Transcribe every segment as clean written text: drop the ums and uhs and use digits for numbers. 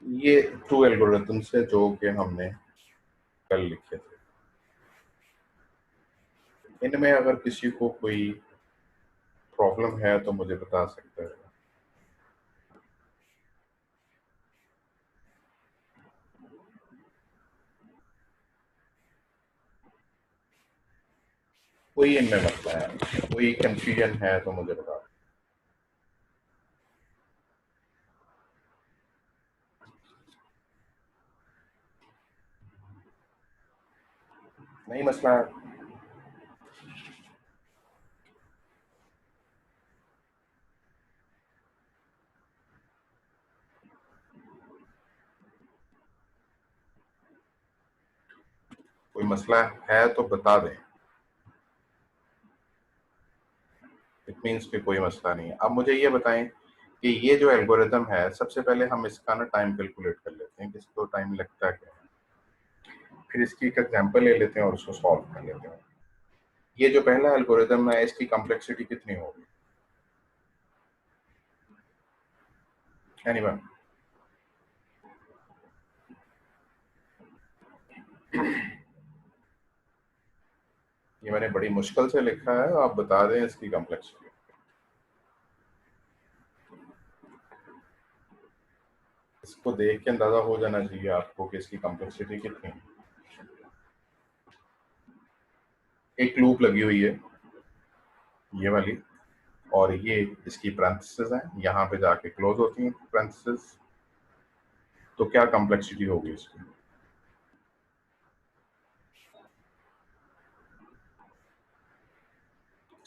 ये 2 एल्गोरिथम्स है जो कि हमने कल लिखे थे। इनमें अगर किसी को कोई प्रॉब्लम है तो मुझे बता सकता है। कोई इनमें मसला है, कोई कंफ्यूजन है तो मुझे बता। नहीं मसला है। कोई मसला है तो बता दें। इट मीन्स कि कोई मसला नहीं है। अब मुझे ये बताएं कि ये जो एल्गोरिथम है, सबसे पहले हम इसका ना टाइम कैलकुलेट कर लेते हैं कि इसको टाइम लगता क्या है। फिर इसकी एक एग्जांपल ले लेते हैं और उसको सॉल्व कर लेते हैं। ये जो पहला एल्गोरिथम है, इसकी कॉम्प्लेक्सिटी कितनी होगी? एनीवन? ये मैंने बड़ी मुश्किल से लिखा है, आप बता दें इसकी कॉम्प्लेक्सिटी। इसको देख के अंदाजा हो जाना चाहिए आपको कि इसकी कॉम्प्लेक्सिटी कितनी है। एक लूप लगी हुई है, ये वाली, और ये इसकी पैरेंथेसिस है, यहाँ पे जाके क्लोज होती हैं पैरेंथेसिस। तो क्या कॉम्प्लेक्सिटी होगी इसकी?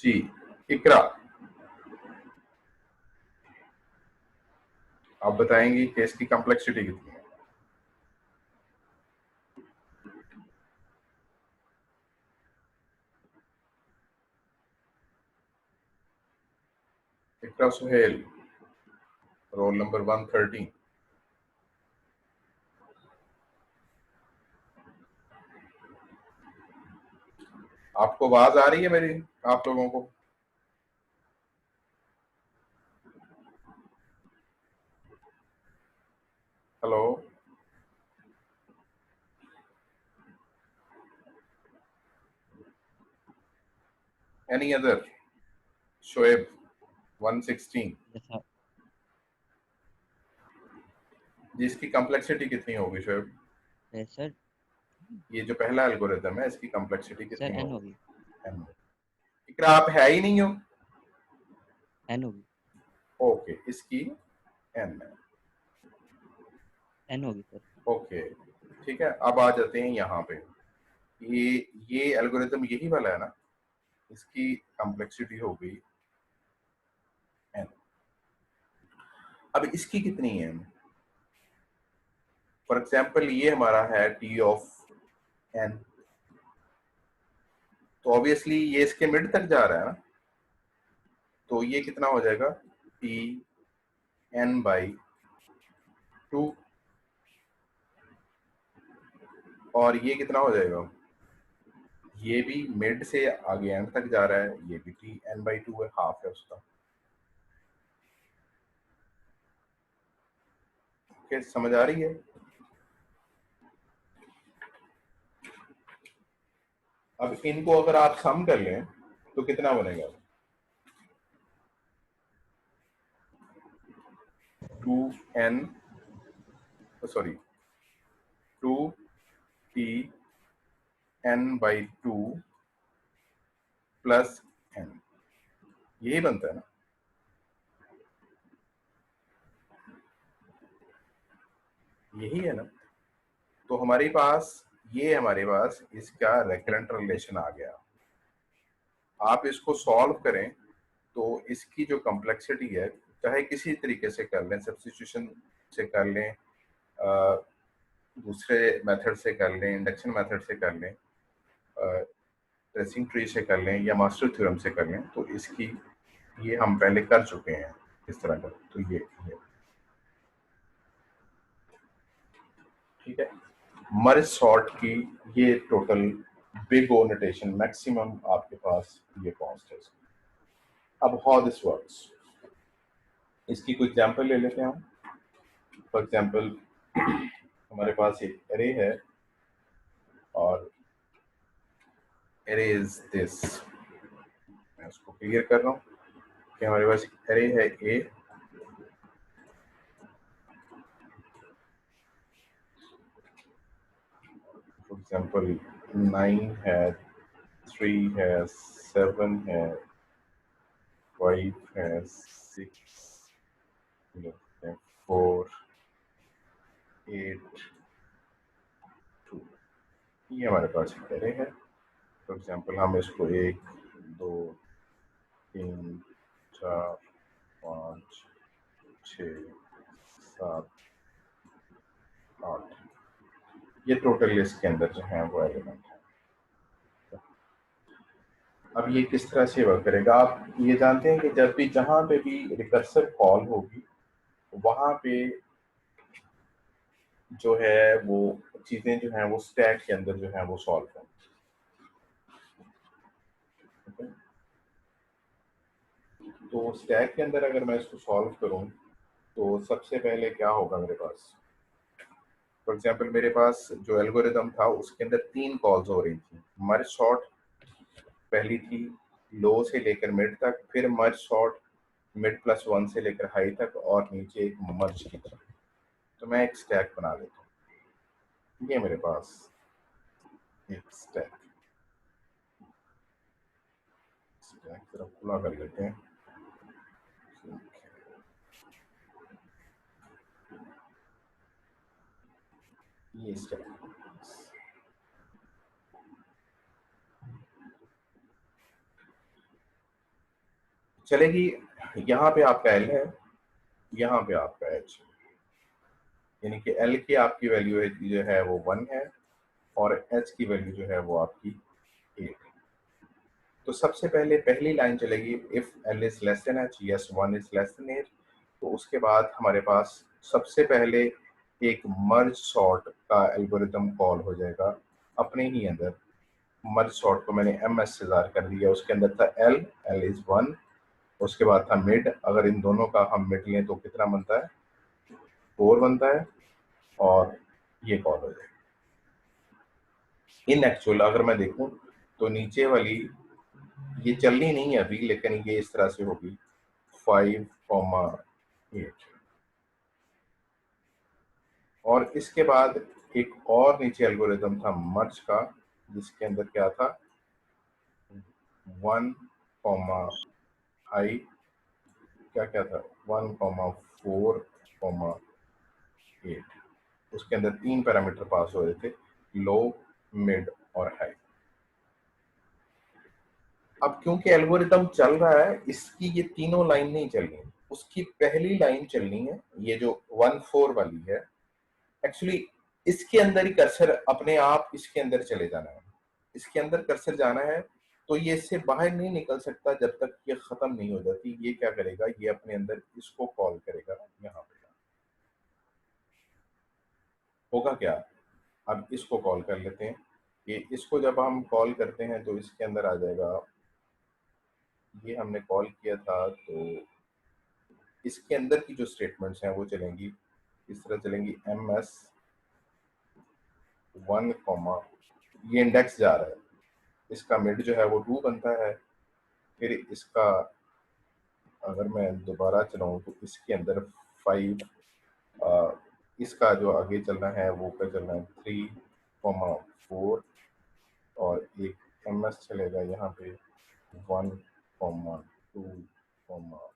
जी, इकरा, आप बताएंगी कि इसकी कॉम्प्लेक्सिटी कितनी है? इकरा सुहेल, रोल नंबर 113। आपको आवाज आ रही है मेरी, आप लोगों को? Hello? Any other? Shoaib 116। Yes, sir. जिसकी कॉम्प्लेक्सिटी कितनी होगी शोएब? Yes, sir. ये जो पहला एल्गोरिथम है, इसकी कॉम्प्लेक्सिटी Sir, कितनी N होगी? होगी. N। इकरा आप है ही नहीं हो। N होगी. ओके, इसकी एन है। N होगी सर. ओके, ठीक है। अब आ जाते हैं यहाँ पे। ये ये एल्गोरिथम यही वाला है ना, इसकी कॉम्प्लेक्सिटी होगी एन। अब इसकी कितनी है? फॉर एग्जाम्पल ये हमारा है टी ऑफ एन, तो ऑब्वियसली ये इसके मिड तक जा रहा है ना, तो ये कितना हो जाएगा? T N by 2। और ये कितना हो जाएगा? ये भी मिड से आगे एंड तक जा रहा है, ये भी टी एन बाई 2 है, हाफ है उसका। ओके, समझ आ रही है? अब इनको अगर आप सम कर लें तो कितना बनेगा? 2n, sorry, 2t n by 2 plus n, यही बनता है ना? यही है ना? तो हमारे पास इसका रेकरेंट रिलेशन आ गया। आप इसको सॉल्व करें तो इसकी जो कॉम्प्लेक्सिटी है, चाहे किसी तरीके से कर लें, सब्स्टिट्यूशन से कर लें, दूसरे मेथड से कर लें, इंडक्शन मेथड से कर लें, ट्रेसिंग ट्री से कर लें, या मास्टर थ्योरम से कर लें, तो इसकी ये हम पहले कर चुके हैं इस तरह का। तो ये ठीक है। मर्ज सॉर्ट की ये total big O notation maximum आपके पास ये कॉस्ट है। अब हाउ दिस वर्क्स, इसकी कोई एग्जांपल ले लेते हैं हम। फॉर एग्जांपल हमारे पास एक एरे है और एरे इज दिस। मैं उसको क्लियर कर रहा हूँ कि हमारे पास एक एरे है ए, फॉर एग्जाम्पल 9 है, 3 है, 7 है, 5 है, 6, 4, 8, 2। ये हमारे पास एक एरे है। फॉर एग्जाम्पल हम इसको 1, 2, 3, 4, 5, 6, 7, 8, ये टोटल इसके अंदर जो है वो एलिमेंट है। अब ये किस तरह से वर्क करेगा, आप ये जानते हैं कि जब भी जहां पे भी रिकर्सिव कॉल होगी वहां पे जो है वो चीजें जो हैं वो स्टैक के अंदर जो है वो सॉल्व होंगी। तो स्टैक के अंदर अगर मैं इसको सॉल्व करूं तो सबसे पहले क्या होगा मेरे पास, फॉर एग्जाम्पल मेरे पास जो एल्गोरिदम था उसके अंदर 3 कॉल्स हो रही थी। मर्ज सॉर्ट पहली थी, लो से लेकर मिड तक, फिर मर्ज सॉर्ट मिड प्लस 1 से लेकर हाई तक, और नीचे एक मर्ज की तरफ। तो मैं एक स्टैक बना लेता हूँ। ये मेरे पास एक स्टैक स्टैक तरफ खुला कर लेते हैं। ये स्टैक चलेगी। यहाँ पे आपका एल है, यहाँ पे आपका एच, यानी कि एल की आपकी वैल्यू है जो है वो 1 है और एच की वैल्यू जो है वो आपकी 8। तो सबसे पहले पहली लाइन चलेगी if L is less than H, yes 1 is less than 8। तो उसके बाद हमारे पास सबसे पहले एक मर्ज सॉर्ट का एल्गोरिथम कॉल हो जाएगा अपने ही अंदर। मर्ज सॉर्ट को मैंने एम एस से जार कर दिया, उसके अंदर था एल, एल इज 1। उसके बाद था मिड, अगर इन दोनों का हम मिड लें तो कितना बनता है, 4 बनता है, और ये कॉल हो जाएगा। इन एक्चुअल अगर मैं देखूं तो नीचे वाली ये चलनी नहीं है अभी, लेकिन ये इस तरह से होगी 5,8। और इसके बाद एक और नीचे एल्गोरिथम था मर्ज का, जिसके अंदर क्या था 1, हाई, क्या क्या था 1,4, 8। उसके अंदर 3 पैरामीटर पास हो रहे थे, लो, मिड और हाई। अब क्योंकि एल्गोरिथम चल रहा है, इसकी ये तीनों लाइन नहीं चलनी, उसकी पहली लाइन चलनी है, ये जो 1,4 वाली है। एक्चुअली इसके अंदर ही कर्सर अपने आप इसके अंदर चले जाना है, इसके अंदर कर्सर जाना है। तो ये इससे बाहर नहीं निकल सकता जब तक ये खत्म नहीं हो जाती। ये क्या करेगा, ये अपने अंदर इसको कॉल करेगा। यहाँ पे होगा क्या, अब इसको कॉल कर लेते हैं। ये इसको जब हम कॉल करते हैं तो इसके अंदर आ जाएगा, ये हमने कॉल किया था, तो इसके अंदर की जो स्टेटमेंट्स हैं वो चलेंगी इस तरह चलेंगी, एम एस 1, ये इंडेक्स जा रहा है, इसका मिड जो है वो 2 बनता है। फिर इसका अगर मैं दोबारा चलाऊं तो इसके अंदर 5, इसका जो आगे चलना है वो क्या चलना है 3, 4, और एक एम एस चलेगा यहाँ पे 1, 2, 4।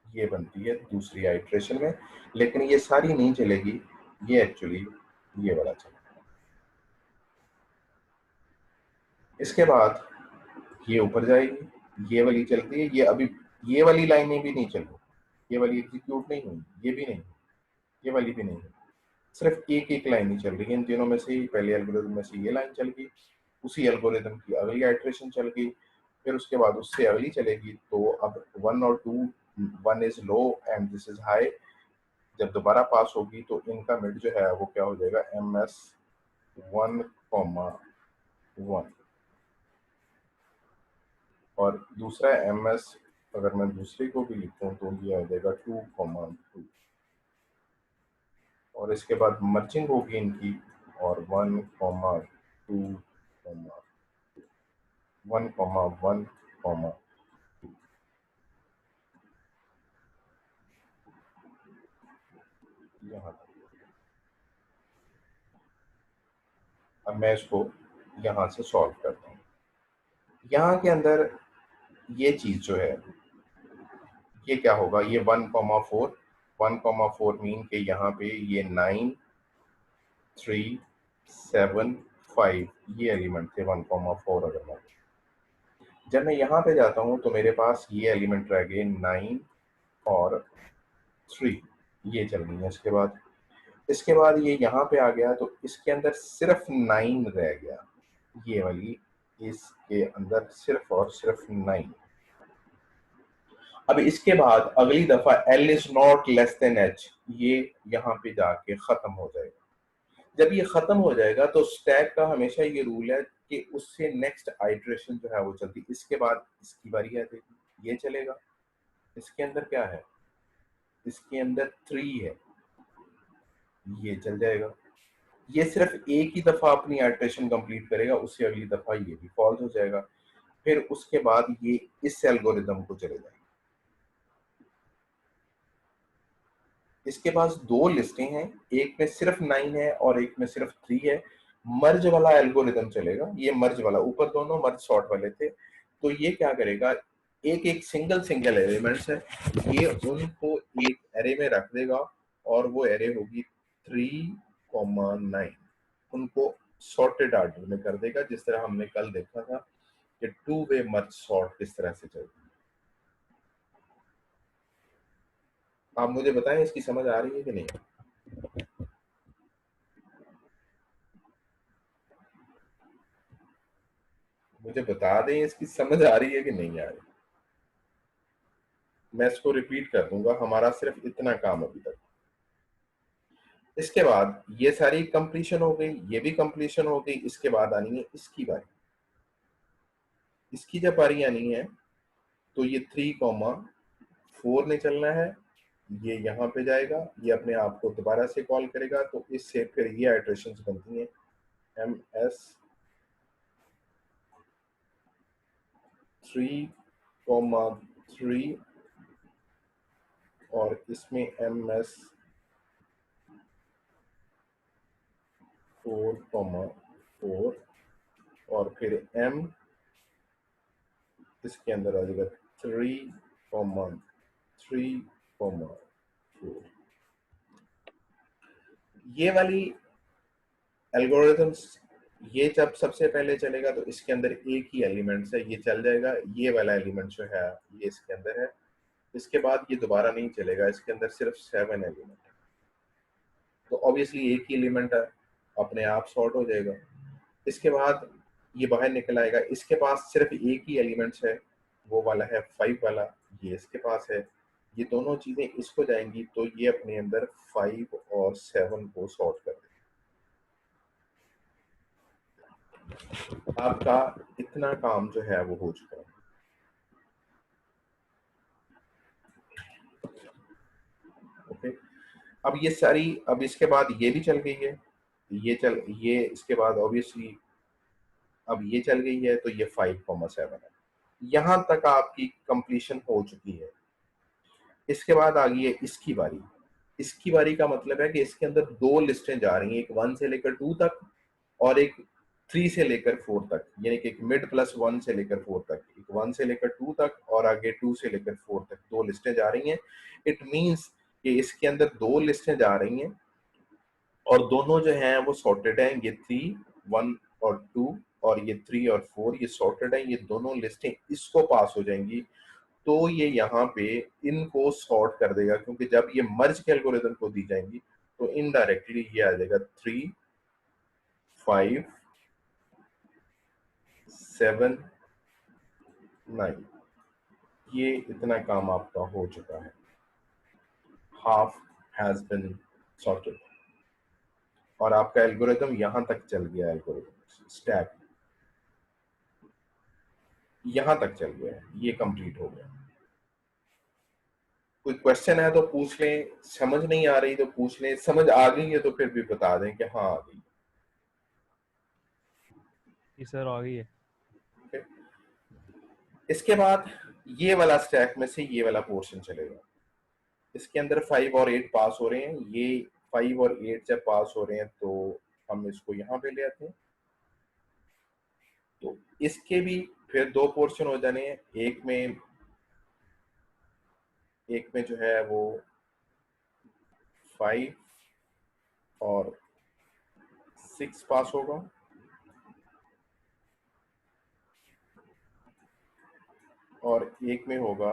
ये बनती है दूसरी आइट्रेशन में, लेकिन ये सारी नहीं चलेगी, ये एक्चुअली ये वाला चलेगा। इसके बाद ये ऊपर जाएगी, ये वाली चलती है, ये अभी ये वाली लाइनें भी नहीं चली, ये वाली एग्जीक्यूट नहीं हुई, ये भी नहीं, ये वाली भी नहीं, सिर्फ एक एक लाइन ही चल रही है। इन तीनों में से ही पहले एल्गोरिथम में से ये लाइन चल गई, उसी एल्गोरिथम की अगली आइट्रेशन चल गई, फिर उसके बाद उससे अगली चलेगी। तो अब 1 और 2, 1 is low and this is high, जब दोबारा पास होगी तो इनका मिड जो है वो क्या हो जाएगा, एम एस 1, 1, और दूसरा एम एस अगर मैं दूसरे को भी लिखूं तो ये आ जाएगा 2,2 और इसके बाद मर्चिंग होगी इनकी और 1,2 1,1 यहाँ तक। अब मैं इसको यहाँ से सॉल्व करता हूँ। यहाँ के अंदर ये चीज जो है ये क्या होगा, ये 1,4 1,4 मीन के यहाँ पे ये 9 3 7 5 ये एलिमेंट थे 1,4। अगर मैं जब मैं यहाँ पे जाता हूँ तो मेरे पास ये एलिमेंट रह गए 9 और 3 ये चल रही है। इसके बाद ये यहाँ पे आ गया तो इसके अंदर सिर्फ 9 रह गया, ये वाली इसके अंदर सिर्फ और सिर्फ 9। अब इसके बाद अगली दफा L is not less than H ये यहाँ पे जाके खत्म हो जाएगा। जब ये खत्म हो जाएगा तो स्टैक का हमेशा ये रूल है कि उससे नेक्स्ट आइटरेशन जो है वो चलती, इसके बाद इसकी बारी आ जाएगी, ये चलेगा। इसके अंदर क्या है, इसके अंदर 3 है, ये चल जाएगा। ये सिर्फ एक ही दफा अपनी आइटरेशन कंप्लीट करेगा, उससे अगली दफा ये भी फॉल्स हो जाएगा। फिर उसके बाद ये इस एल्गोरिदम को चले जाएगा। इसके पास दो लिस्टें हैं, एक में सिर्फ 9 है और एक में सिर्फ 3 है। मर्ज वाला एल्गोरिदम चलेगा, ये मर्ज वाला, ऊपर दोनों मर्ज सॉर्ट वाले थे। तो ये क्या करेगा, एक एक सिंगल एलिमेंट्स है, ये उनको एक एरे में रख देगा और वो एरे होगी 3,9। उनको सॉर्टेड आर्डर में कर देगा, जिस तरह हमने कल देखा था कि 2 वे मर्ज सॉर्ट किस तरह से चलती है। आप मुझे बताएं इसकी समझ आ रही है कि नहीं? मुझे बता दें इसकी समझ आ रही है कि नहीं आ रही। मैं इसको रिपीट कर दूंगा, हमारा सिर्फ इतना काम अभी तक। इसके बाद ये सारी कंप्लीशन हो गई, ये भी कंप्लीशन हो गई। इसके बाद आनी है इसकी बारी। इसकी जब बारी आनी है तो ये 3,4 ने चलना है, ये यहाँ पे जाएगा, ये अपने आप को दोबारा से कॉल करेगा, तो इससे फिर ये आइटरेशंस बनती हैं MS3,3 और इसमें MS4,4 और फिर M इसके अंदर आ जाएगा 3,3,4। ये वाली एल्गोरिथम्स ये जब सबसे पहले चलेगा तो इसके अंदर एक ही एलिमेंट्स है, ये चल जाएगा। ये वाला एलिमेंट जो है ये इसके अंदर है। इसके बाद ये दोबारा नहीं चलेगा, इसके अंदर सिर्फ 7 एलिमेंट है, तो ऑब्वियसली एक ही एलिमेंट है, अपने आप सॉर्ट हो जाएगा। इसके बाद ये बाहर निकल आएगा, इसके पास सिर्फ एक ही एलिमेंट्स है, वो वाला है 5 वाला, ये इसके पास है। ये दोनों चीजें इसको जाएंगी तो ये अपने अंदर 5 और 7 को सॉर्ट कर देगा। आपका इतना काम जो है वो हो चुका है। ओके, अब ये सारी, अब इसके बाद ये भी चल गई है, ये इसके बाद ऑब्वियसली अब ये चल गई है, तो ये 5,7 है। यहां तक आपकी कंप्लीशन हो चुकी है। इसके बाद आ गई है इसकी बारी। इसकी बारी का मतलब है कि इसके अंदर दो लिस्टें जा रही हैं, एक 1 से लेकर 2 तक और एक 3 से लेकर 4 तक, यानी कि एक मिड प्लस 1 से लेकर 4 तक, एक 1 से लेकर 2 तक और आगे 2 से लेकर 4 तक दो लिस्टें जा रही हैं। इट मींस कि इसके अंदर दो लिस्टें जा रही हैं और दोनों जो हैं वो सॉर्टेड हैं। ये 3 1 और 2 और ये 3 और 4 ये सॉर्टेड हैं। ये दोनों लिस्टें इसको पास हो जाएंगी तो ये यहाँ पे इनको सॉर्ट कर देगा, क्योंकि जब ये मर्ज के एल्गोरिथम को दी जाएंगी तो इनडायरेक्टली ये आ जाएगा 3 5 7 9। ये इतना काम आपका हो चुका है, हाफ हैज बीन सॉर्टेड और आपका एल्गोरिथम यहां तक चल गया। एल्गोरिथम स्टैक यहां तक चल गया है, ये कंप्लीट हो गया। कोई क्वेश्चन है तो पूछ लें, समझ नहीं आ रही तो पूछ लें, समझ आ गई है तो फिर भी बता दें कि हाँ आ गई। जी सर आ गई है। Okay? इसके बाद ये वाला स्टैक में से ये वाला पोर्शन चलेगा। इसके अंदर 5 और 8 पास हो रहे हैं। ये 5 और 8 जब पास हो रहे हैं तो हम इसको यहाँ पे ले आते हैं। तो इसके भी फिर दो पोर्शन हो जाने हैं। एक में जो है वो 5 और 6 पास होगा, और एक में होगा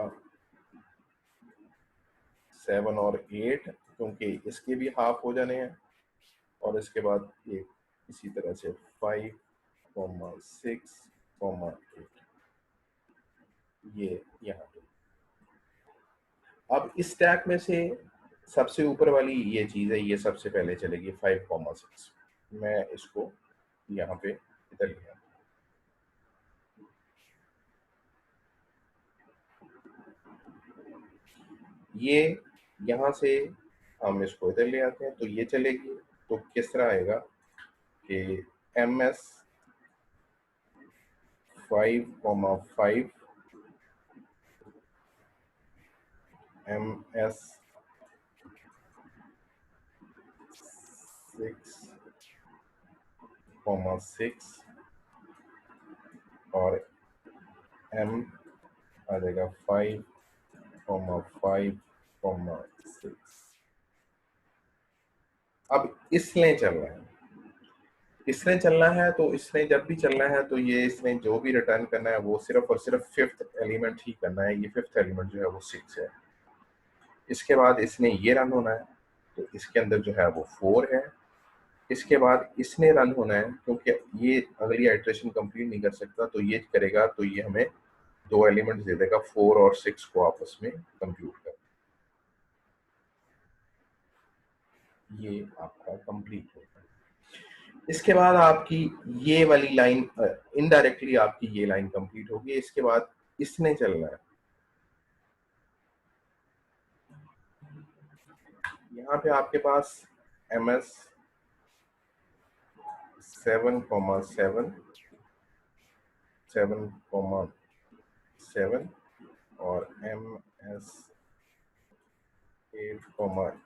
7 और 8, क्योंकि इसके भी हाफ हो जाने हैं। और इसके बाद एक इसी तरह से 5, 6, 8 ये यहाँ पे। अब इस स्टैक में से सबसे ऊपर वाली ये चीज है, ये सबसे पहले चलेगी 5, 6। मैं इसको यहाँ पे इधर लिया। ये यहाँ से हम इसको इधर ले आते हैं तो ये चलेगी। तो किस तरह आएगा कि MS 5, 5, MS 6, 6 और M आ जाएगा 5, 5, 6। अब इसने चलना है, इसने चलना है तो इसने जब भी चलना है तो ये इसने जो भी रिटर्न करना है वो सिर्फ और सिर्फ 5th एलिमेंट ही करना है। ये 5th एलिमेंट जो है वो 6 है। इसके बाद इसने ये रन होना है तो इसके अंदर जो है वो 4 है। इसके बाद इसने रन होना है, क्योंकि ये अगली आइट्रेशन कंप्लीट नहीं कर सकता तो ये करेगा, तो ये हमें दो एलिमेंट दे देगा 4 और 6 को आपस में कंप्यूट कर। ये आपका कंप्लीट होगा। इसके बाद आपकी ये वाली लाइन इनडायरेक्टली आपकी ये लाइन कंप्लीट होगी। इसके बाद इसने चलना है। यहाँ पे आपके पास MS 7, 7, 7, 7 और MS 8,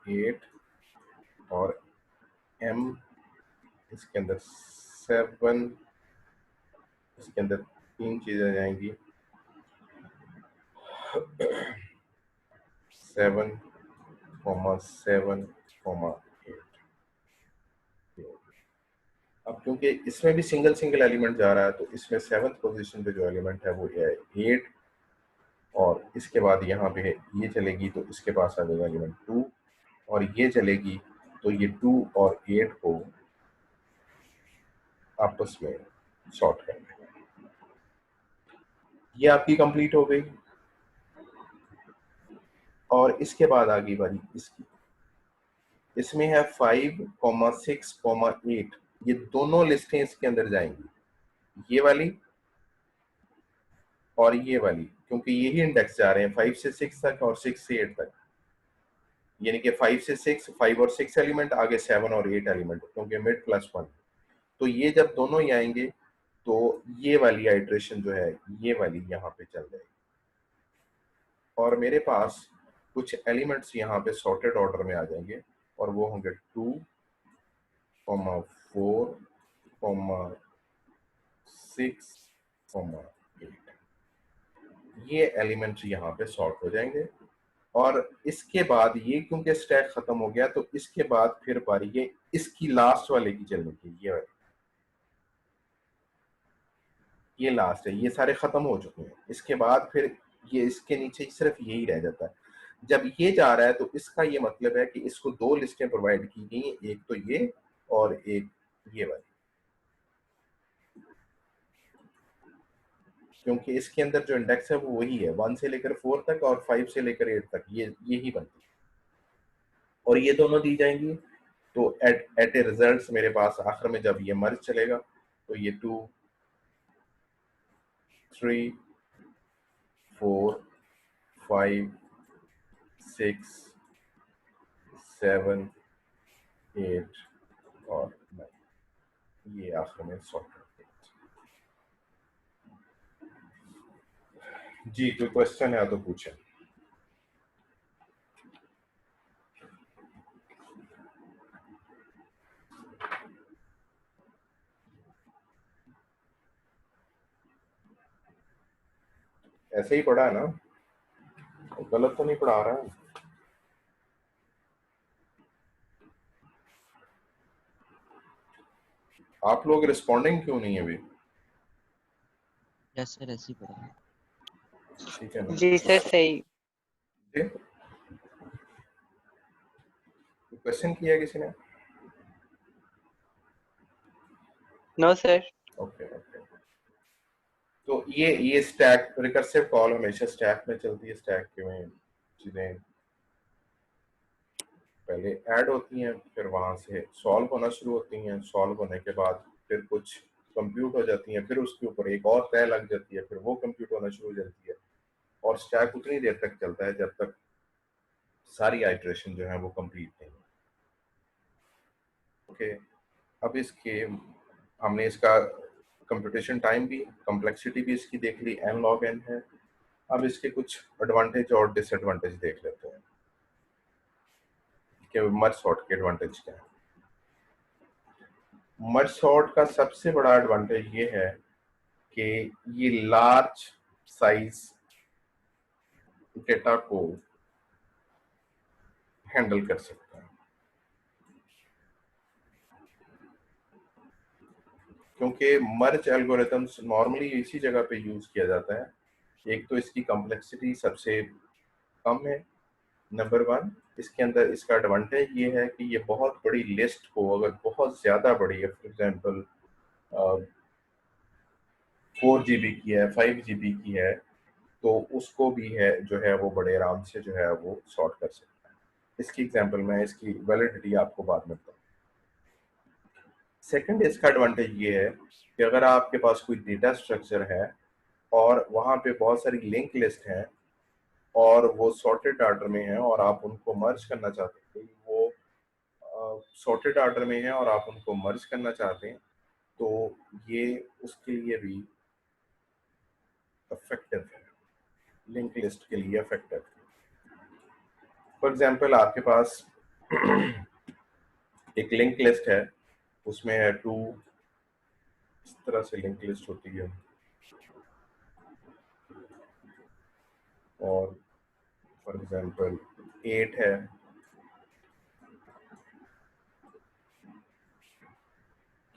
8 और M इसके अंदर 7, इसके अंदर तीन चीजें जाएंगी 7, 7, 8। अब क्योंकि इसमें भी सिंगल सिंगल एलिमेंट जा रहा है तो इसमें 7th पोजीशन पे जो एलिमेंट है वो है 8, और इसके बाद यहाँ पे ये चलेगी तो इसके पास आ जाएगा एलिमेंट 2, और ये चलेगी तो ये 2 और 8 को आपस में सॉर्ट कर देगा। ये आपकी कंप्लीट हो गई। और इसके बाद आ गई बारी इसकी। इसमें है 5, 6, 8। ये दोनों लिस्टें इसके अंदर जाएंगी, ये वाली और ये वाली, क्योंकि यही इंडेक्स जा रहे हैं 5 से 6 तक और 6 से 8 तक। यानी कि 5 से 6, 5 और 6 एलिमेंट, आगे 7 और 8 एलिमेंट, क्योंकि मिड +1। तो ये जब दोनों ही आएंगे तो ये वाली आइट्रेशन जो है ये वाली यहाँ पे चल जाएगी। और मेरे पास कुछ एलिमेंट्स यहाँ पे सॉर्टेड ऑर्डर में आ जाएंगे, और वो होंगे 2, 4, 6, 8। ये एलिमेंट्स यहाँ पे सॉर्ट हो जाएंगे। और इसके बाद ये क्योंकि स्टैक खत्म हो गया तो इसके बाद फिर बारी ये इसकी लास्ट वाले की चलने की। ये वाली, ये लास्ट है, ये सारे खत्म हो चुके हैं। इसके बाद फिर ये इसके नीचे सिर्फ यही रह जाता है। जब ये जा रहा है तो इसका ये मतलब है कि इसको दो लिस्टें प्रोवाइड की गई, एक तो ये और एक ये वाली, क्योंकि इसके अंदर जो इंडेक्स है वो वही है 1 से लेकर 4 तक और 5 से लेकर 8 तक, ये ही बनती है। और ये दोनों दी जाएंगी तो एट ए रिजल्ट मेरे पास आखिर में जब ये मर्ज चलेगा तो ये 2, 3, 4, 5, 6, 7, 8 और 9, ये आखिर में सॉर्ट करते हैं। जी, कोई क्वेश्चन है तो पूछें। ऐसे ही पढ़ा है ना, गलत तो नहीं पढ़ा रहा है? आप लोग रिस्पॉन्डिंग क्यों नहीं है अभी? यस सर, ऐसे ही पढ़ा है। ठीक है ना जी सर सही। जी, क्वेश्चन किया किसी ने? No sir. Okay okay. तो ये स्टैक रिकर्सिव कॉल हमेशा स्टैक में चलती है। स्टैक में चीजें पहले ऐड होती हैं, फिर वहां से सॉल्व होना शुरू होती हैं, सॉल्व होने के बाद फिर कुछ कंप्यूट हो जाती हैं, फिर उसके ऊपर एक और तय लग जाती है, फिर वो कंप्यूट होना शुरू हो जाती है, और स्टैक उतनी देर तक चलता है जब तक सारी आइटरेशन जो है वो कंप्लीट नहीं। ओके, अब इसके हमने इसका कंप्यूटेशन टाइम भी, कॉम्प्लेक्सिटी भी इसकी देख ली, n log n है। अब इसके कुछ एडवांटेज और डिसएडवांटेज देख लेते हैं कि मर्ज सॉर्ट के एडवांटेज क्या है। मर्ज सॉर्ट का सबसे बड़ा एडवांटेज ये है कि ये लार्ज साइज डेटा को हैंडल कर सकता है, क्योंकि मर्ज एल्गोरिथम्स नॉर्मली इसी जगह पे यूज किया जाता है। एक तो इसकी कॉम्प्लेक्सिटी सबसे कम है, नंबर वन। इसके अंदर इसका एडवांटेज ये है कि ये बहुत बड़ी लिस्ट को, अगर बहुत ज्यादा बड़ी है, फॉर एग्जांपल 4 GB की है, 5 GB की है, तो उसको भी है जो है वो बड़े आराम से जो है वो सॉर्ट कर सकता है। इसकी एग्जांपल मैं इसकी वैलिडिटी आपको बाद में बताऊँ। सेकंड इसका एडवांटेज ये है कि अगर आपके पास कोई डेटा स्ट्रक्चर है और वहाँ पे बहुत सारी लिंक लिस्ट हैं और वो सॉर्टेड ऑर्डर में है और आप उनको मर्ज करना चाहते हैं, वो सॉर्टेड ऑर्डर में है और आप उनको मर्ज करना चाहते हैं, तो ये उसके लिए भी इफेक्टिव है, लिंक लिस्ट के लिए इफेक्टिव है। फॉर एग्जांपल आपके पास एक लिंक लिस्ट है, उसमें है 2, इस तरह से लिंक लिस्ट होती है, और फॉर एग्जांपल 8 है,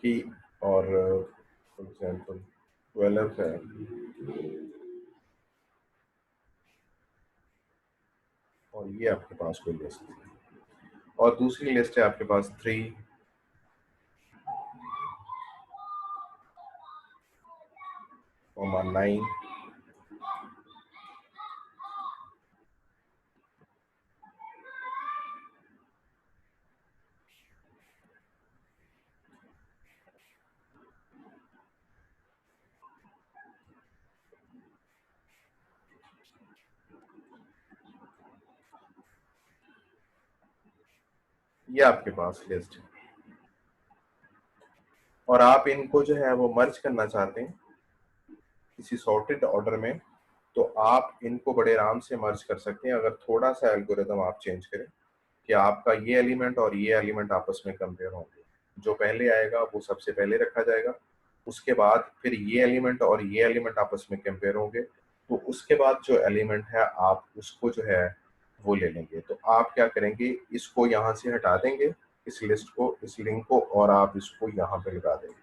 की, और फॉर एग्जांपल 12 है, और ये आपके पास कोई लिस्ट है। और दूसरी लिस्ट है आपके पास 3 और 9, ये आपके पास लिस्ट है। और आप इनको जो है वो मर्ज करना चाहते हैं किसी सॉर्टेड ऑर्डर में, तो आप इनको बड़े आराम से मर्ज कर सकते हैं अगर थोड़ा सा एल्गोरिदम आप चेंज करें कि आपका ये एलिमेंट और ये एलिमेंट आपस में कंपेयर होंगे। जो पहले आएगा वो सबसे पहले रखा जाएगा, उसके बाद फिर ये एलिमेंट और ये एलिमेंट आपस में कंपेयर होंगे, तो उसके बाद जो एलिमेंट है आप उसको जो है वो ले लेंगे। तो आप क्या करेंगे, इसको यहाँ से हटा देंगे, इस लिस्ट को, इस लिंक को, और आप इसको यहाँ पे लगा देंगे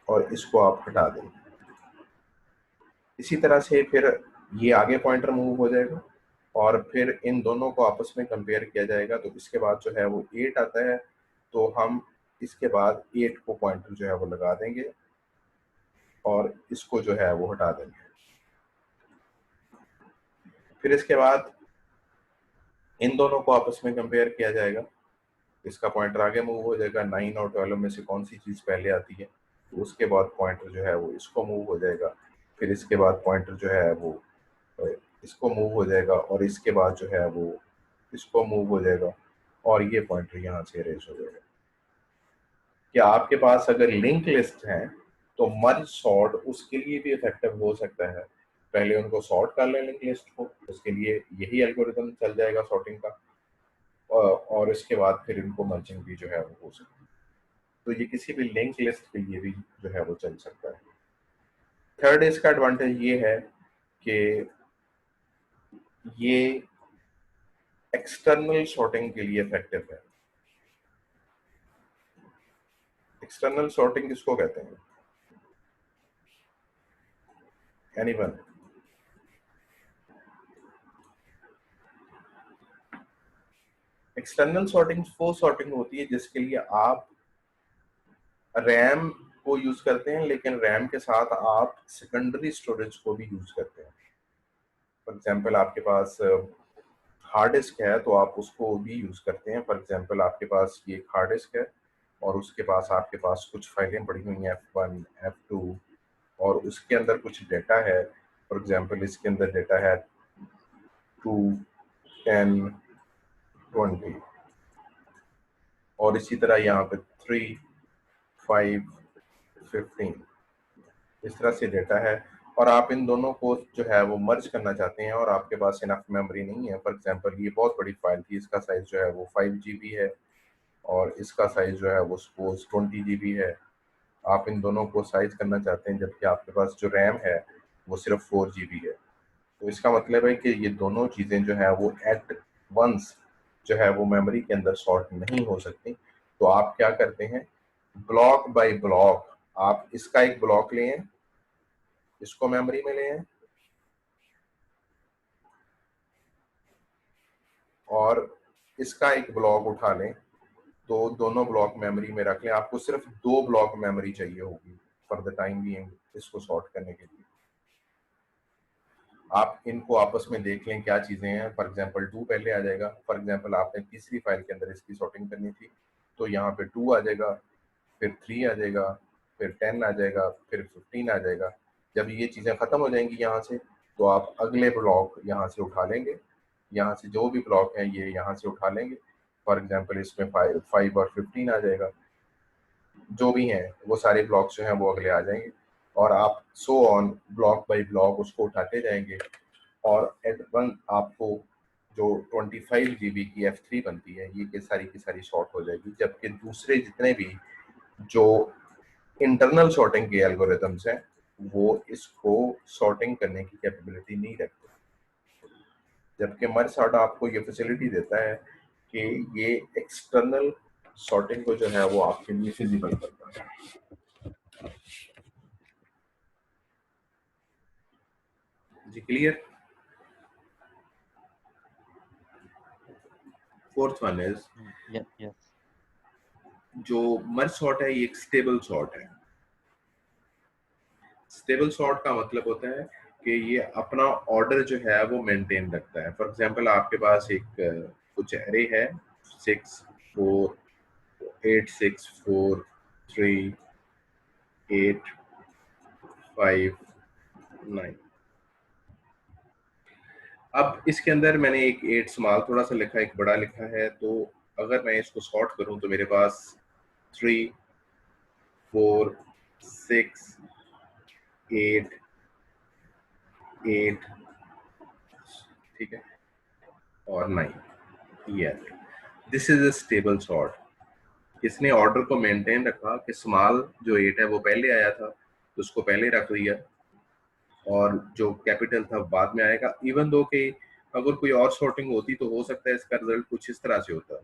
और इसको आप हटा देंगे। इसी तरह से फिर ये आगे पॉइंटर मूव हो जाएगा और फिर इन दोनों को आपस में कंपेयर किया जाएगा। तो इसके बाद जो है वो 8 आता है, तो हम इसके बाद 8 को पॉइंटर जो है वो लगा देंगे और इसको जो है वो हटा देंगे। फिर इसके बाद इन दोनों को आपस में कंपेयर किया जाएगा, इसका पॉइंटर आगे मूव हो जाएगा, 9 और 12 में से कौन सी चीज पहले आती है, तो उसके बाद पॉइंटर जो है वो इसको मूव हो जाएगा। फिर इसके बाद पॉइंटर जो है वो इसको मूव हो जाएगा और इसके बाद जो है वो इसको मूव हो जाएगा और ये पॉइंटर यहाँ से अरेंज हो जाएगा। कि आपके पास अगर लिंक लिस्ट है तो मर्ज सॉर्ट उसके लिए भी इफेक्टिव हो सकता है। पहले उनको सॉर्ट कर लें लिंक लिस्ट को, उसके लिए यही एल्गोरिथम चल जाएगा सॉर्टिंग का, और इसके बाद फिर इनको मर्जिंग भी जो है वो हो सकती है। तो ये किसी भी लिंक लिस्ट के लिए भी जो है वो चल सकता है। थर्ड इसका एडवांटेज ये है कि ये एक्सटर्नल सॉर्टिंग के लिए इफेक्टिव है। एक्सटर्नल सॉर्टिंग किसको कहते हैं? एनीवन? एक्सटर्नल सॉर्टिंग वो सॉर्टिंग होती है जिसके लिए आप रैम को यूज करते हैं, लेकिन रैम के साथ आप सेकेंडरी स्टोरेज को भी यूज करते हैं। फॉर एग्जांपल आपके पास हार्ड डिस्क है तो आप उसको भी यूज करते हैं। फॉर एग्जांपल आपके पास ये हार्ड डिस्क है और उसके पास आपके पास कुछ फाइलें पड़ी हुई हैं F1, F2, और उसके अंदर कुछ डेटा है। फॉर एग्जांपल इसके अंदर डेटा है 2, 10, 20, और इसी तरह यहाँ पे 3, 5, 15 इस तरह से डेटा है, और आप इन दोनों को जो है वो मर्ज करना चाहते हैं और आपके पास इनफ मेमोरी नहीं है। फॉर एग्जांपल ये बहुत बड़ी फाइल थी, इसका साइज जो है वो 5 GB है और इसका साइज जो है वो सपोज 20 GB है। आप इन दोनों को साइज करना चाहते हैं जबकि आपके पास जो रैम है वो सिर्फ 4 GB है। तो इसका मतलब है कि ये दोनों चीज़ें जो है वो एट वंस जो है वो मेमोरी के अंदर सॉर्ट नहीं हो सकती। तो आप क्या करते हैं, ब्लॉक बाय ब्लॉक आप इसका एक ब्लॉक लें, इसको मेमोरी में लें और इसका एक ब्लॉक उठा लें, तो दोनों ब्लॉक मेमोरी में रख लें। आपको सिर्फ 2 ब्लॉक मेमोरी चाहिए होगी फॉर द टाइम बीइंग इसको सॉर्ट करने के लिए। आप इनको आपस में देख लें क्या चीज़ें हैं। फॉर एग्जांपल 2 पहले आ जाएगा। फॉर एग्जांपल आपने तीसरी फाइल के अंदर इसकी सॉर्टिंग करनी थी तो यहाँ पे 2 आ जाएगा, फिर 3 आ जाएगा, फिर 10 आ जाएगा, फिर 15 आ जाएगा। जब ये चीज़ें ख़त्म हो जाएंगी यहाँ से तो आप अगले ब्लॉक यहाँ से उठा लेंगे। यहाँ से जो भी ब्लॉक हैं ये यहाँ से उठा लेंगे। फॉर एग्जांपल इसमें 5 और 15 आ जाएगा। जो भी हैं वो सारे ब्लॉक्स जो हैं वो अगले आ जाएंगे और आप so on block bye block उसको उठाते जाएंगे और एट वन आपको जो 25 GB की F3 बनती है ये की सारी शॉर्ट हो जाएगी। जबकि दूसरे जितने भी जो इंटरनल सॉर्टिंग के एल्गोरिथम्स हैं वो इसको सॉर्टिंग करने की कैपेबिलिटी नहीं रखते। जबकि मर्ज सॉर्ट आपको ये फैसिलिटी देता है कि ये एक्सटर्नल सॉर्टिंग को जो है वो आपके लिए फिजिबल करता है। जी clear? Fourth one is yes. जो मर्ज सॉर्ट है ये एक स्टेबल सॉर्ट है। स्टेबल सॉर्ट का मतलब होता है कि ये अपना ऑर्डर जो है वो मेंटेन रखता है। फॉर एग्जांपल आपके पास एक कुछ एरे है 6, 4, 8, 6, 4, 3, 8, 5, 9। अब इसके अंदर मैंने एक 8 स्मॉल थोड़ा सा लिखा है, एक बड़ा लिखा है। तो अगर मैं इसको सॉर्ट करूं तो मेरे पास 3, 4, 6, 8, 8, ठीक है, और 9, ये this is a stable sort. इसने ऑर्डर को मेंटेन रखा कि स्मॉल जो 8 है वो पहले आया था तो उसको पहले रख दिया और जो कैपिटल था बाद में आएगा। इवन दो कि अगर कोई और सॉर्टिंग होती तो हो सकता है इसका रिजल्ट कुछ इस तरह से होता।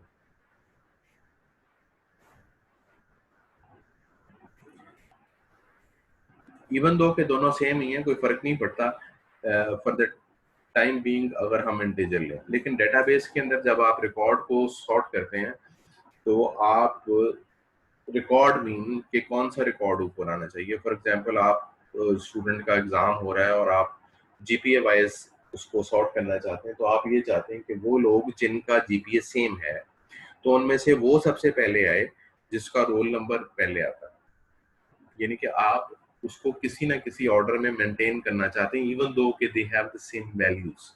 इवन दो के दोनों सेम ही हैं, कोई फर्क नहीं पड़ता फॉर द टाइम बीइंग अगर हम इंटीजर लें। लेकिन डेटाबेस के अंदर जब आप रिकॉर्ड को सॉर्ट करते हैं तो आप रिकॉर्ड मीन कि कौन सा रिकॉर्ड ऊपर आना चाहिए। फॉर एग्जांपल आप स्टूडेंट का एग्जाम हो रहा है और आप जीपीए वाइज उसको सॉर्ट करना चाहते हैं तो आप ये चाहते हैं कि वो लोग जिनका जीपीए सेम है तो उनमें से वो सबसे पहले आए जिसका रोल नंबर पहले आता है। यानी कि आप उसको किसी ना किसी ऑर्डर में मेंटेन करना चाहते हैं, इवन दो कि they have the same values.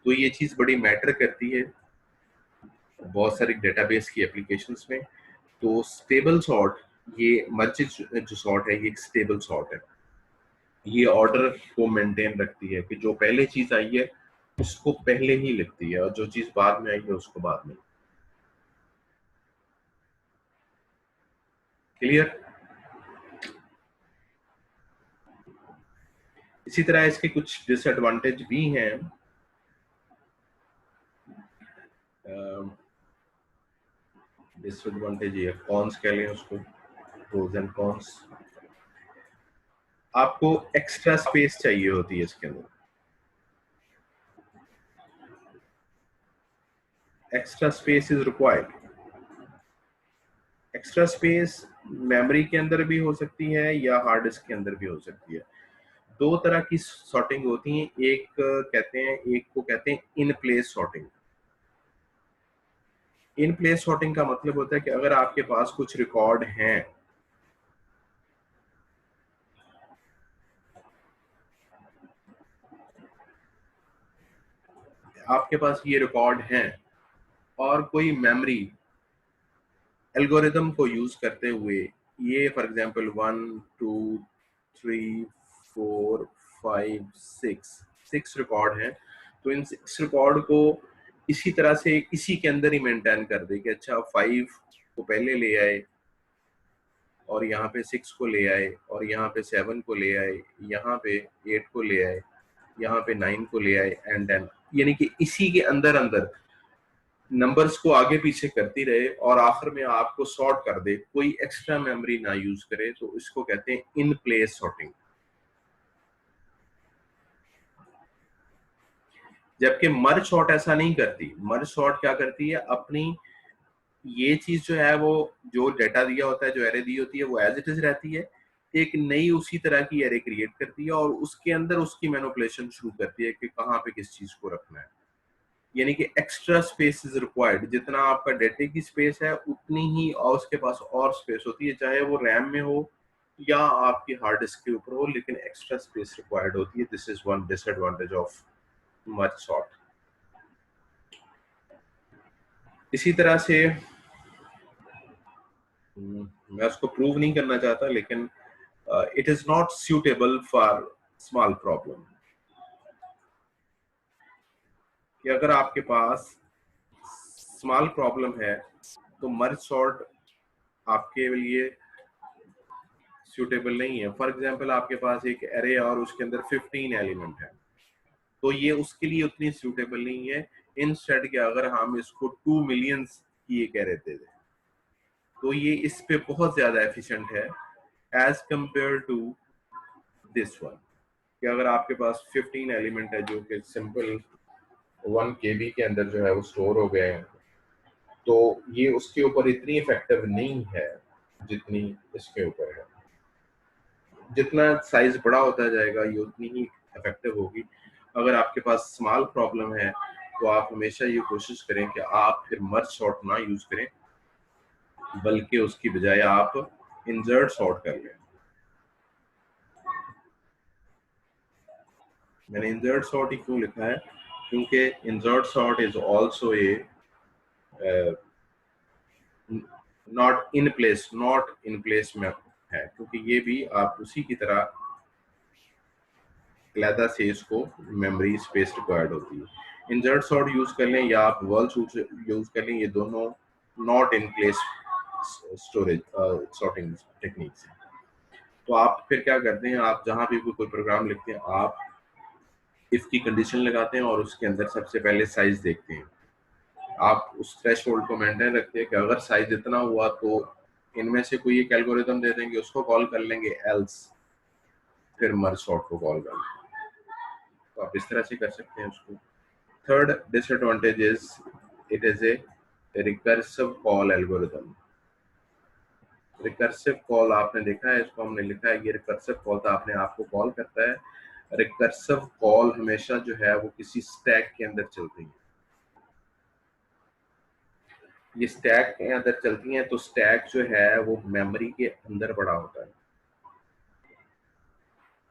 तो ये चीज बड़ी मैटर करती है बहुत सारी डेटाबेस की एप्लीकेशंस में। तो स्टेबल सॉर्ट, ये मर्ज जो सॉर्ट है, ये एक स्टेबल सॉर्ट है। ये ऑर्डर को मेंटेन रखती है कि जो पहले चीज आई है उसको पहले ही लिखती है और जो चीज बाद में आई है उसको बाद में। क्लियर? इसी तरह इसके कुछ डिसएडवांटेज भी हैं। डिसएडवांटेज ये कॉन्स कह लें उसको, प्रोज एंड कॉन्स। आपको एक्स्ट्रा स्पेस चाहिए होती है इसके अंदर, extra space is required. Extra space memory के अंदर भी हो सकती है या हार्ड डिस्क के अंदर भी हो सकती है। दो तरह की सॉर्टिंग होती है, एक को कहते हैं in place sorting. In place sorting का मतलब होता है कि अगर आपके पास कुछ रिकॉर्ड हैं, आपके पास ये रिकॉर्ड हैं और कोई मेमोरी एल्गोरिदम को यूज करते हुए ये फॉर एग्जांपल 1 2 3 4 5 6 रिकॉर्ड हैं, तो इन 6 रिकॉर्ड को इसी तरह से इसी के अंदर ही मेंटेन कर दे कि अच्छा 5 को पहले ले आए और यहाँ पे 6 को ले आए और यहाँ पे 7 को ले आए, यहाँ पे 8 को ले आए, यहाँ पे 9 को ले आए एंड देन, यानी कि इसी के अंदर अंदर नंबर्स को आगे पीछे करती रहे और आखिर में आपको सॉर्ट कर दे, कोई एक्स्ट्रा मेमोरी ना यूज करे। तो इसको कहते हैं इन प्लेस सॉर्टिंग। जबकि मर्ज सॉर्ट ऐसा नहीं करती। मर्ज सॉर्ट क्या करती है, अपनी ये चीज जो है वो जो डेटा दिया होता है, जो एरे दी होती है, वो एज इट इज रहती है, एक नई उसी तरह की एरे क्रिएट करती है और उसके अंदर उसकी मैनिपुलेशन शुरू करती है कि कहाँ पे किस चीज को रखना है। यानी कि एक्स्ट्रा स्पेस इज रिक्वायर्ड। जितना आपका डेटा की स्पेस है उतनी ही और उसके पास और स्पेस होती है, चाहे वो रैम में हो या आपकी हार्ड डिस्क के ऊपर हो, लेकिन एक्स्ट्रा स्पेस रिक्वायर्ड होती है। This is one disadvantage of merge sort. इसी तरह से मैं उसको प्रूव नहीं करना चाहता, लेकिन it is not suitable for small problem. कि अगर आपके पास स्मॉल प्रॉब्लम है तो मर्ज सॉर्ट आपके लिए सूटेबल नहीं है। फॉर एग्जांपल आपके पास एक एरे और उसके अंदर 15 एलिमेंट है, तो ये उसके लिए उतनी सूटेबल नहीं है। इंस्टेड के अगर हम इसको 2 मिलियंस की एक एरे दे दें तो ये इस पे बहुत ज्यादा एफिशिएंट है as compare to this one. कि अगर आपके पास 15 एलिमेंट है जो कि सिंपल 1 KB के अंदर जो है वो स्टोर हो गए हैं, तो ये उसके ऊपर इतनी इफेक्टिव नहीं है जितनी इसके ऊपर है। जितना साइज बड़ा होता जाएगा ये उतनी ही इफेक्टिव होगी। अगर आपके पास स्मॉल प्रॉब्लम है तो आप हमेशा ये कोशिश करें कि आप फिर मर्ज सॉर्ट ना यूज करें, बल्कि उसकी बजाय आप इंसर्ट सॉर्ट कर लें। मैंने इंसर्ट सॉर्ट ही क्यों लिखा है, क्योंकि insert sort is also a not in place में है, क्योंकि ये भी आप उसी की तरह अलहदा से इसको मेमोरी स्पेस रिक्वायर्ड होती है। इंसर्ट सॉर्ट यूज कर लें या आप वर्ल्ड यूज कर लें, ये दोनों not in place storage sorting techniques हैं। तो आप फिर क्या करते हैं, आप जहां भी कोई प्रोग्राम लिखते हैं आप इफ की कंडीशन लगाते हैं और उसके अंदर सबसे पहले साइज देखते हैं। आप उस थ्रेशोल्ड को मेंटेन रखते हैं कि अगर साइज इतना हुआ तो इनमें से कोई एक एल्गोरिथम दे देंगे, उसको कॉल कर लेंगे, एल्स फिर मर्ज सॉर्ट को कॉल कर लेंगे। तो आप इस तरह से कर सकते हैं उसको। Third disadvantage is it is a recursive call algorithm. Recursive call आपने देखा है, इसको हमने लिखा है, ये रिकर्सिव कॉल था, अपने आप को कॉल करता है। रिकर्सिव कॉल हमेशा जो है वो किसी स्टैक के अंदर चलती है। ये स्टैक के अंदर चलती हैं तो स्टैक जो है वो मेमोरी के अंदर पड़ा होता है।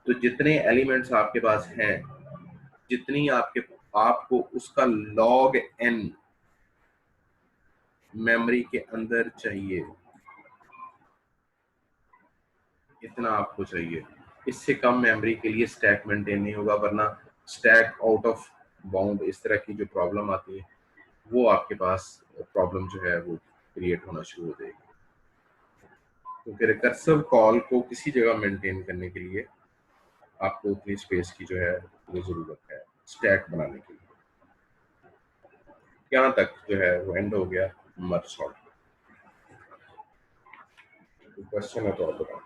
तो जितने एलिमेंट्स आपके पास हैं, जितनी आपको उसका log n मेमोरी के अंदर चाहिए, इतना आपको चाहिए। इससे कम मेमोरी के लिए स्टैक मेंटेन नहीं होगा, वरना स्टैक आउट ऑफ बाउंड इस तरह की जो प्रॉब्लम आती है, वो आपके पास प्रॉब्लम जो है वो क्रिएट होना शुरू हो जाएगी। तो फिर रिकर्सिव कॉल को किसी जगह मेंटेन करने के लिए आपको उतनी स्पेस की जो है वो जरूरत है स्टैक बनाने के लिए। यहाँ तक जो है वो एंड हो गया मर्ज सॉर्ट। क्वेश्चन है तो आप बताओ।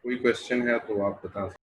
कोई क्वेश्चन है तो आप बता सकते हैं।